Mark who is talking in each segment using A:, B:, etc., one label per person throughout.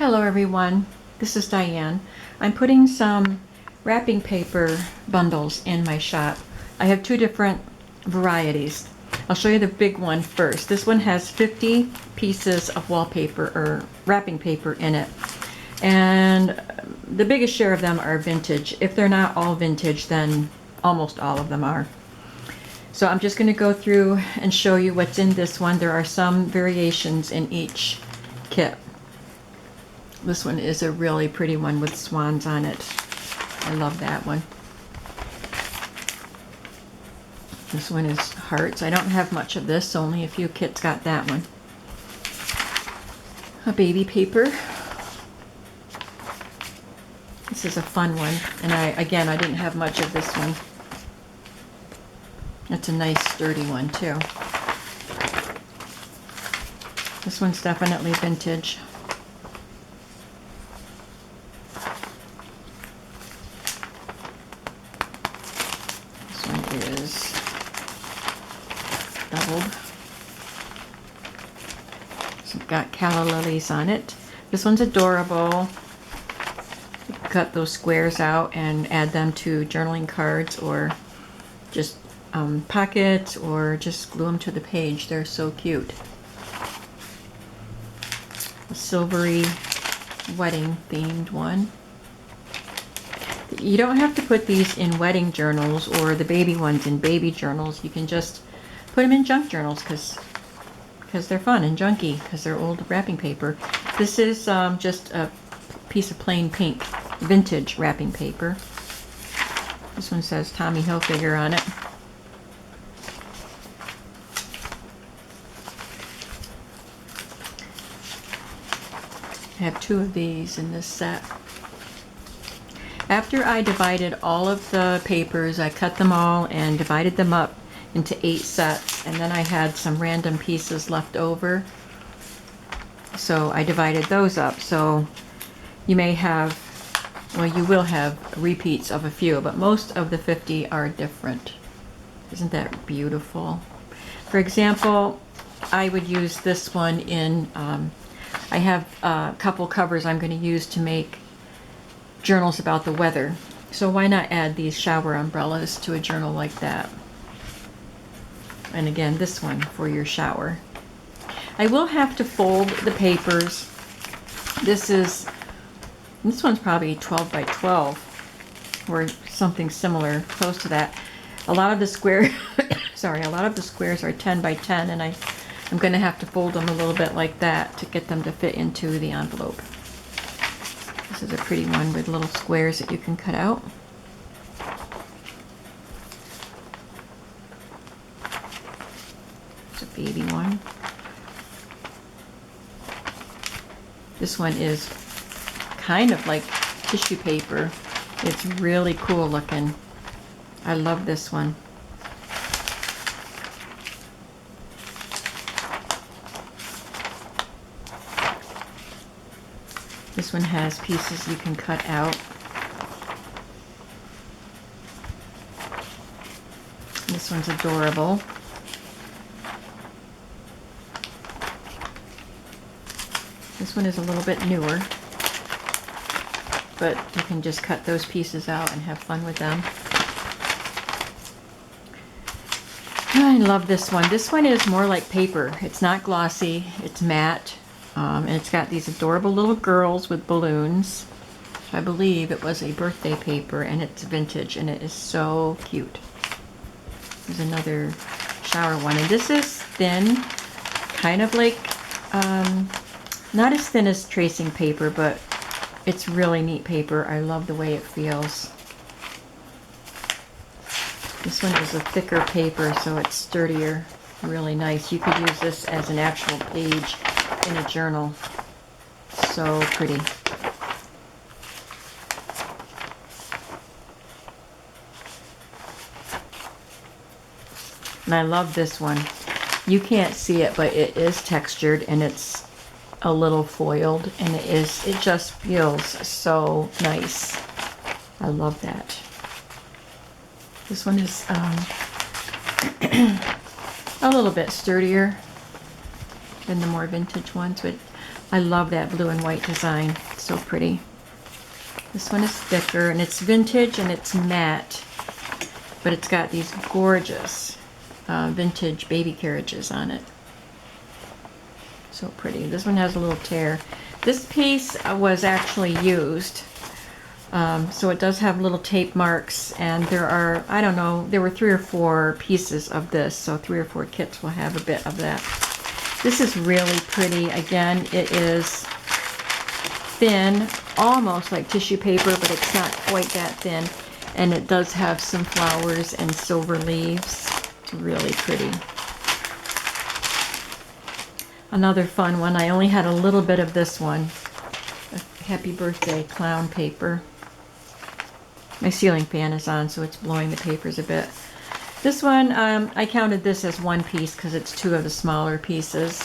A: Hello everyone, this is Diane. I'm putting some wrapping paper bundles in my shop. I have two different varieties. I'll show you the big one first. This one has 50 pieces of wallpaper or wrapping paper in it. And the biggest share of them are vintage. If they're not all vintage, then almost all of them are. So I'm just going to go through and show you what's in this one. There are some variations in each kit. This one is a really pretty one with swans on it. I love that one. This one is hearts. I don't have much of this, so only a few kits got that one. A baby paper. This is a fun one, and I didn't have much of this one. It's a nice sturdy one too. This one's definitely vintage. This one is doubled. So it's got calla lilies on it. This one's adorable. You can cut those squares out and add them to journaling cards or just pockets, or just glue them to the page. They're so cute. A silvery wedding themed one. You don't have to put these in wedding journals or the baby ones in baby journals. You can just put them in junk journals because they're fun and junky because they're old wrapping paper. This is just a piece of plain pink vintage wrapping paper. This one says Tommy Hilfiger on it. I have two of these in this set. After I divided all of the papers, I cut them all and divided them up into 8 sets, and then I had some random pieces left over, so I divided those up. So you may have, well, you will have repeats of a few, but most of the 50 are different. Isn't that beautiful? For example, I would use this one in I have a couple covers I'm going to use to make journals about the weather. So why not add these shower umbrellas to a journal like that? And again, this one for your shower. I will have to fold the papers. This one's probably 12 by 12 or something similar, close to that. A lot of the squares are 10 by 10, and I'm going to have to fold them a little bit like that to get them to fit into the envelope. This is a pretty one with little squares that you can cut out. It's a baby one. This one is kind of like tissue paper. It's really cool looking. I love this one. This one has pieces you can cut out. This one's adorable. This one is a little bit newer, but you can just cut those pieces out and have fun with them. I love this one. This one is more like paper. It's not glossy, it's matte. And it's got these adorable little girls with balloons. I believe it was a birthday paper, and it's vintage, and it is so cute. There's another shower one, and this is thin, kind of like, not as thin as tracing paper, but it's really neat paper. I love the way it feels. This one is a thicker paper, so it's sturdier, really nice. You could use this as an actual page in a journal. So pretty. And I love this one. You can't see it, but it is textured and it's a little foiled, and it just feels so nice. I love that. This one is a little bit sturdier than the more vintage ones, but I love that blue and white design. It's so pretty. This one is thicker, and it's vintage and it's matte, but it's got these gorgeous vintage baby carriages on it. So pretty. This one has a little tear. This piece was actually used, so it does have little tape marks, and there are, I don't know, there were 3 or 4 pieces of this, so 3 or 4 kits will have a bit of that. This is really pretty. Again, it is thin, almost like tissue paper, but it's not quite that thin. And it does have some flowers and silver leaves. It's really pretty. Another fun one. I only had a little bit of this one. A happy birthday clown paper. My ceiling fan is on, so it's blowing the papers a bit. This one, I counted this as 1 piece because it's 2 of the smaller pieces.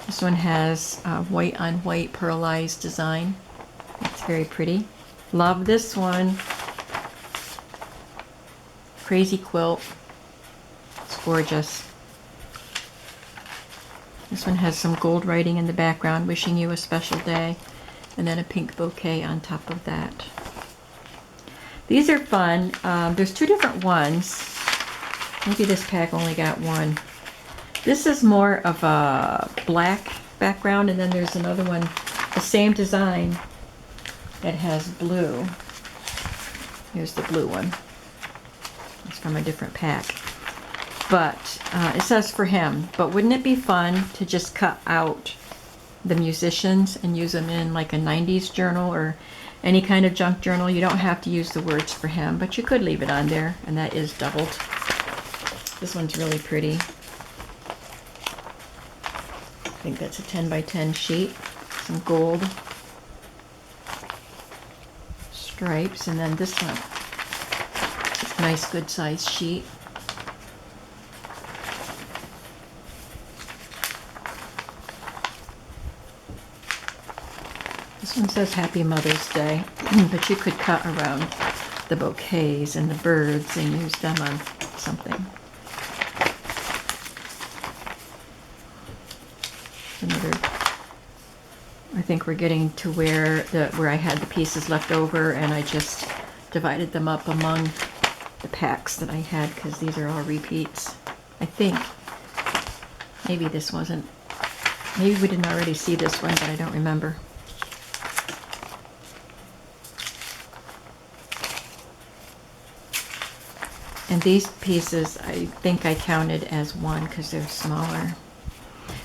A: This one has white on white pearlized design. It's very pretty. Love this one. Crazy quilt. It's gorgeous. This one has some gold writing in the background, wishing you a special day, and then a pink bouquet on top of that. These are fun. There's 2 different ones. Maybe this pack only got 1. This is more of a black background, and then there's another one, the same design, that has blue. Here's the blue one. It's from a different pack. But it says for him. But wouldn't it be fun to just cut out the musicians and use them in like a 90s journal or any kind of junk journal? You don't have to use the words for him, but you could leave it on there, and that is doubled. This one's really pretty. I think that's a 10 by 10 sheet. Some gold stripes, and then this one. It's a nice good sized sheet. This one says Happy Mother's Day, but you could cut around the bouquets and the birds and use them on something. Another, I think we're getting to where I had the pieces left over, and I just divided them up among the packs that I had, because these are all repeats. I think maybe this wasn't, maybe we didn't already see this one, but I don't remember. And these pieces, I think I counted as 1 because they're smaller.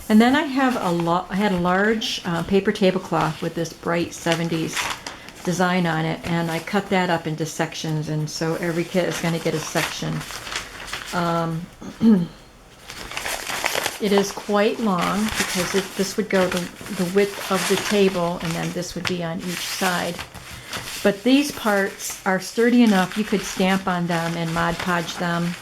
A: And then I have I had a large paper tablecloth with this bright 70s design on it, and I cut that up into sections, and so every kit is going to get a section. It is quite long because this would go the width of the table, and then this would be on each side. But these parts are sturdy enough, you could stamp on them and Mod Podge them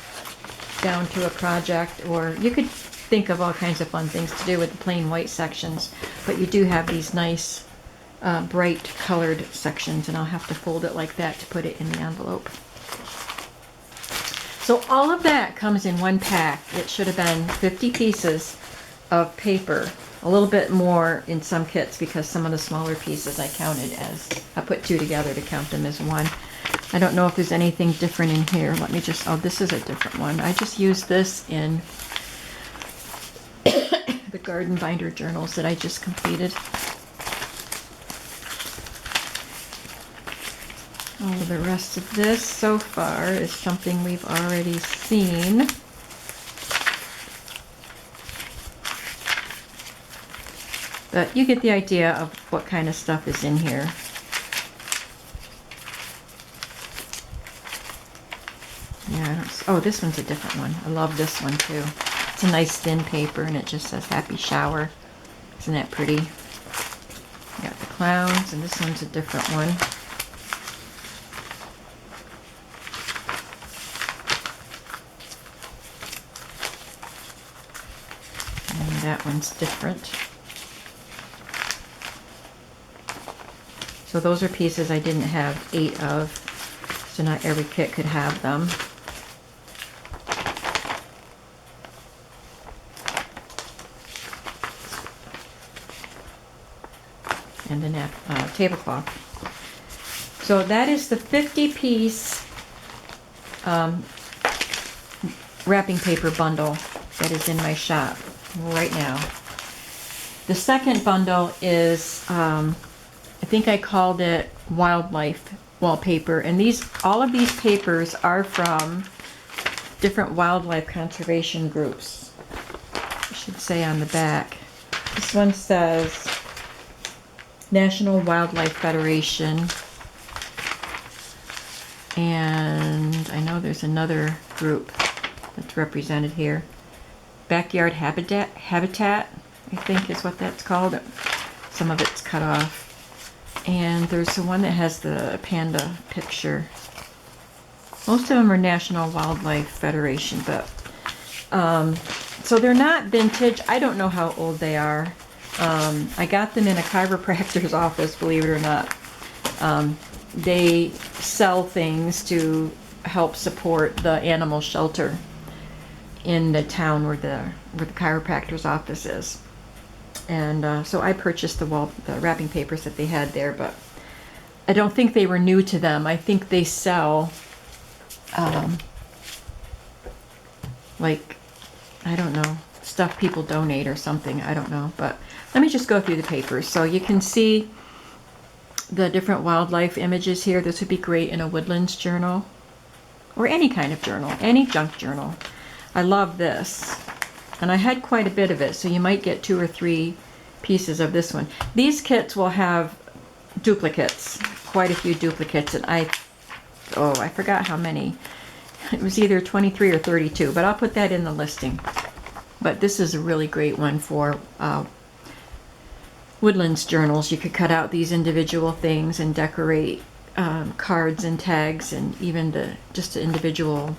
A: down to a project, or you could think of all kinds of fun things to do with the plain white sections. But you do have these nice bright colored sections, and I'll have to fold it like that to put it in the envelope. So all of that comes in 1 pack. It should have been 50 pieces of paper. A little bit more in some kits because some of the smaller pieces I counted as, I put 2 together to count them as 1. I don't know if there's anything different in here. Let me just, oh, this is a different one. I just used this in the garden binder journals that I just completed. All the rest of this so far is something we've already seen. But you get the idea of what kind of stuff is in here. Yeah, oh, this one's a different one. I love this one too. It's a nice thin paper, and it just says Happy Shower. Isn't that pretty? You got the clowns, and this one's a different one. And that one's different. So those are pieces I didn't have 8 of, so not every kit could have them. and the tablecloth. So that is the 50-piece wrapping paper bundle that is in my shop right now. The second bundle is, I think I called it wildlife wallpaper, and all of these papers are from different wildlife conservation groups. I should say on the back. This one says National Wildlife Federation, and I know there's another group that's represented here. Backyard Habitat, I think is what that's called. Some of it's cut off. And there's the one that has the panda picture. Most of them are National Wildlife Federation, but so they're not vintage. I don't know how old they are. I got them in a chiropractor's office, believe it or not. They sell things to help support the animal shelter in the town where the chiropractor's office is. And so I purchased the wrapping papers that they had there, but I don't think they were new to them. I think they sell, like, I don't know, stuff people donate or something. I don't know, but let me just go through the papers. So you can see the different wildlife images here. This would be great in a woodlands journal or any kind of journal, any junk journal. I love this. And I had quite a bit of it, so you might get 2 or 3 pieces of this one. These kits will have duplicates, quite a few duplicates, and I forgot how many. It was either 23 or 32, but I'll put that in the listing. But this is a really great one for woodlands journals. You could cut out these individual things and decorate cards and tags, and even just the individual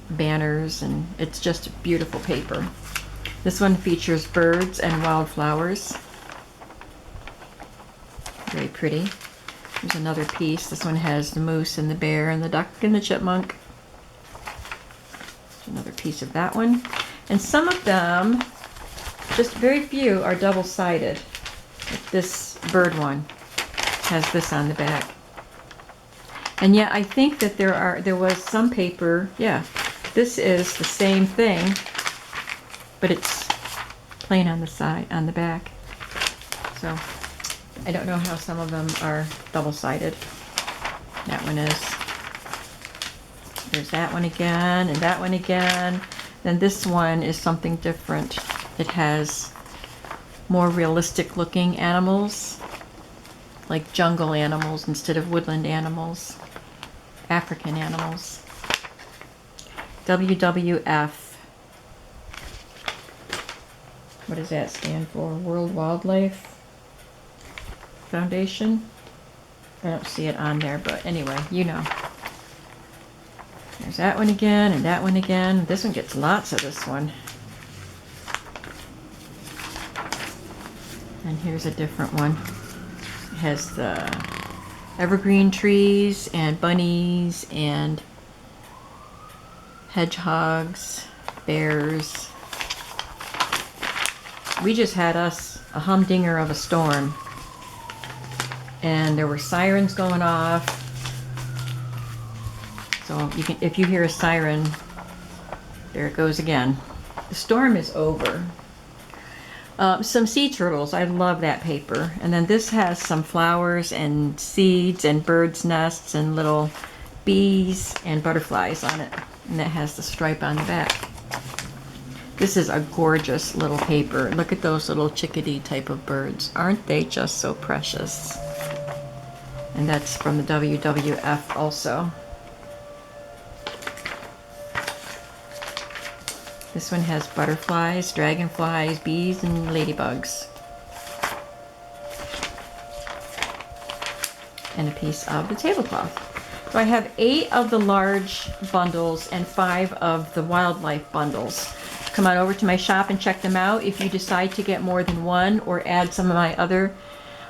A: banners, and it's just beautiful paper. This one features birds and wildflowers. Very pretty. There's another piece. This one has the moose and the bear and the duck and the chipmunk. There's another piece of that one. And some of them, just very few, are double-sided. Like this bird one has this on the back. And yet I think that there was some paper, yeah, this is the same thing, but it's plain on the side, on the back. So I don't know how some of them are double-sided. That one is. There's that one again, and that one again. Then this one is something different. It has more realistic looking animals, like jungle animals instead of woodland animals, African animals. WWF. What does that stand for? World Wildlife Foundation? I don't see it on there, but anyway, you know. There's that one again, and that one again. This one gets lots of this one. And here's a different one. It has the evergreen trees and bunnies and hedgehogs, bears. We just had us a humdinger of a storm, and there were sirens going off. So you can, if you hear a siren, there it goes again. The storm is over. Some sea turtles. I love that paper. And then this has some flowers and seeds and birds' nests and little bees and butterflies on it. And that has the stripe on the back. This is a gorgeous little paper. Look at those little chickadee type of birds. Aren't they just so precious? And that's from the WWF also. This one has butterflies, dragonflies, bees, and ladybugs. And a piece of the tablecloth. So I have 8 of the large bundles and 5 of the wildlife bundles. Come on over to my shop and check them out. If you decide to get more than one or add some of my other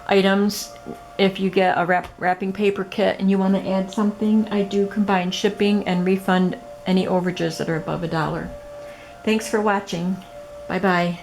A: items, if you get a wrapping paper kit and you want to add something, I do combine shipping and refund any overages that are above $1. Thanks for watching. Bye-bye.